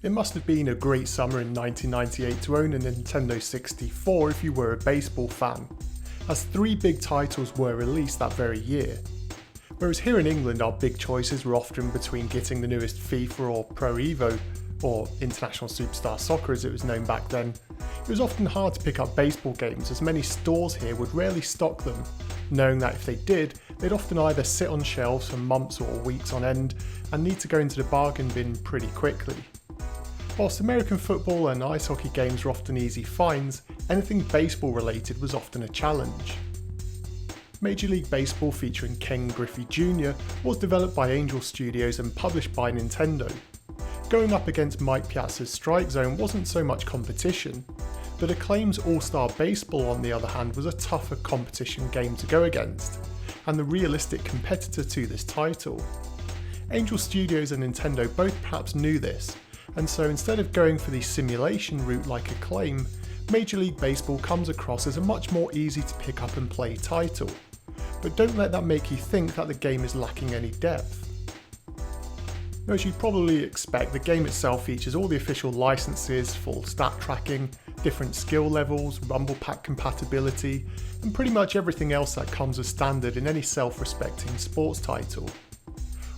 It must have been a great summer in 1998 to own a Nintendo 64 if you were a baseball fan, as 3 big titles were released that very year. Whereas here in England our big choices were often between getting the newest FIFA or Pro Evo, or International Superstar Soccer as it was known back then, it was often hard to pick up baseball games as many stores here would rarely stock them, knowing that if they did, they'd often either sit on shelves for months or weeks on end and need to go into the bargain bin pretty quickly. Whilst American football and ice hockey games were often easy finds, anything baseball related was often a challenge. Major League Baseball featuring Ken Griffey Jr. was developed by Angel Studios and published by Nintendo. Going up against Mike Piazza's Strike Zone wasn't so much competition, but Acclaim's All-Star Baseball on the other hand was a tougher competition game to go against, and the realistic competitor to this title. Angel Studios and Nintendo both perhaps knew this, and so instead of going for the simulation route like Acclaim, Major League Baseball comes across as a much more easy to pick up and play title. But don't let that make you think that the game is lacking any depth. Now, as you'd probably expect, the game itself features all the official licenses, full stat tracking, different skill levels, rumble pack compatibility, and pretty much everything else that comes as standard in any self-respecting sports title.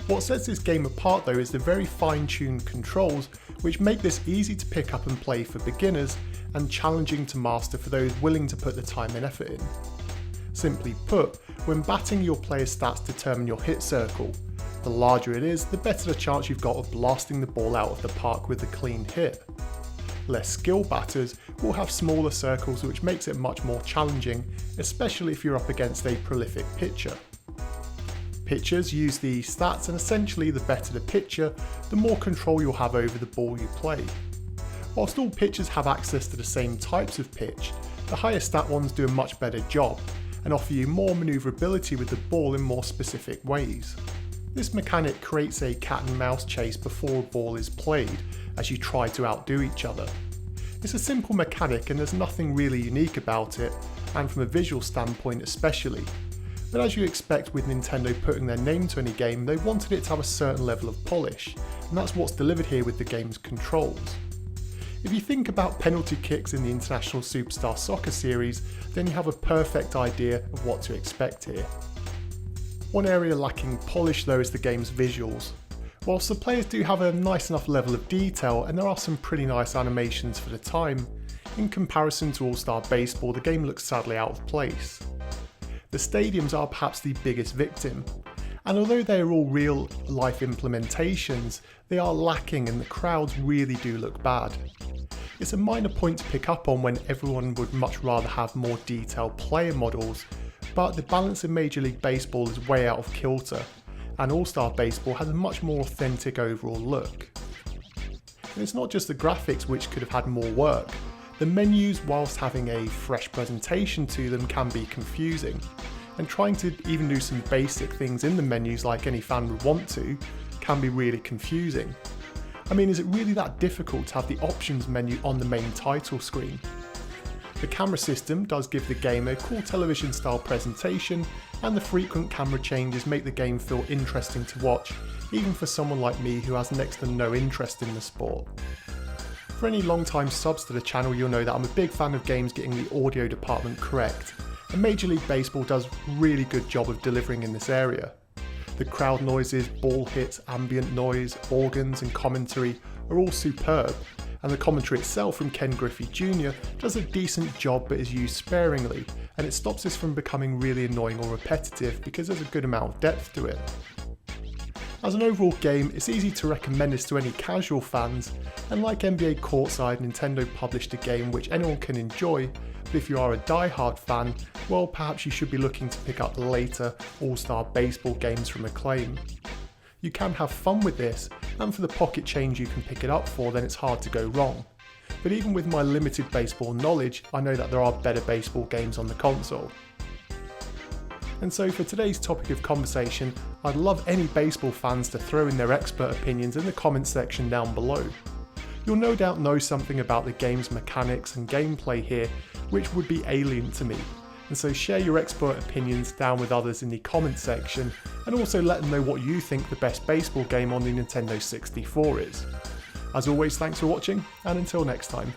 What sets this game apart though is the very fine-tuned controls which make this easy to pick up and play for beginners and challenging to master for those willing to put the time and effort in. Simply put, when batting, your player's stats determine your hit circle. The larger it is, the better the chance you've got of blasting the ball out of the park with a clean hit. Less skilled batters will have smaller circles, which makes it much more challenging, especially if you're up against a prolific pitcher. Pitchers use the stats, and essentially the better the pitcher, the more control you'll have over the ball you play. Whilst all pitchers have access to the same types of pitch, the higher stat ones do a much better job and offer you more manoeuvrability with the ball in more specific ways. This mechanic creates a cat and mouse chase before a ball is played as you try to outdo each other. It's a simple mechanic and there's nothing really unique about it, and from a visual standpoint especially. But as you expect with Nintendo putting their name to any game, they wanted it to have a certain level of polish, and that's what's delivered here with the game's controls. If you think about penalty kicks in the International Superstar Soccer series, then you have a perfect idea of what to expect here. One area lacking polish though is the game's visuals. Whilst the players do have a nice enough level of detail and there are some pretty nice animations for the time, in comparison to All-Star Baseball the game looks sadly out of place. The stadiums are perhaps the biggest victim, and although they are all real life implementations, they are lacking and the crowds really do look bad. It's a minor point to pick up on when everyone would much rather have more detailed player models, but the balance in Major League Baseball is way out of kilter, and All-Star Baseball has a much more authentic overall look. And it's not just the graphics which could have had more work. The menus, whilst having a fresh presentation to them, can be confusing, and trying to even do some basic things in the menus like any fan would want to, can be really confusing. I mean, is it really that difficult to have the options menu on the main title screen? The camera system does give the game a cool television style presentation, and the frequent camera changes make the game feel interesting to watch, even for someone like me who has next to no interest in the sport. For any long-time subs to the channel, you'll know that I'm a big fan of games getting the audio department correct, and Major League Baseball does a really good job of delivering in this area. The crowd noises, ball hits, ambient noise, organs and commentary are all superb, and the commentary itself from Ken Griffey Jr. does a decent job but is used sparingly, and it stops this from becoming really annoying or repetitive because there's a good amount of depth to it. As an overall game, it's easy to recommend this to any casual fans, and like NBA Courtside, Nintendo published a game which anyone can enjoy, but if you are a die-hard fan, well, perhaps you should be looking to pick up the later All-Star Baseball games from Acclaim. You can have fun with this, and for the pocket change you can pick it up for, then it's hard to go wrong. But even with my limited baseball knowledge, I know that there are better baseball games on the console. And so for today's topic of conversation, I'd love any baseball fans to throw in their expert opinions in the comments section down below. You'll no doubt know something about the game's mechanics and gameplay here, which would be alien to me, and so share your expert opinions down with others in the comments section, and also let them know what you think the best baseball game on the Nintendo 64 is. As always, thanks for watching, and until next time.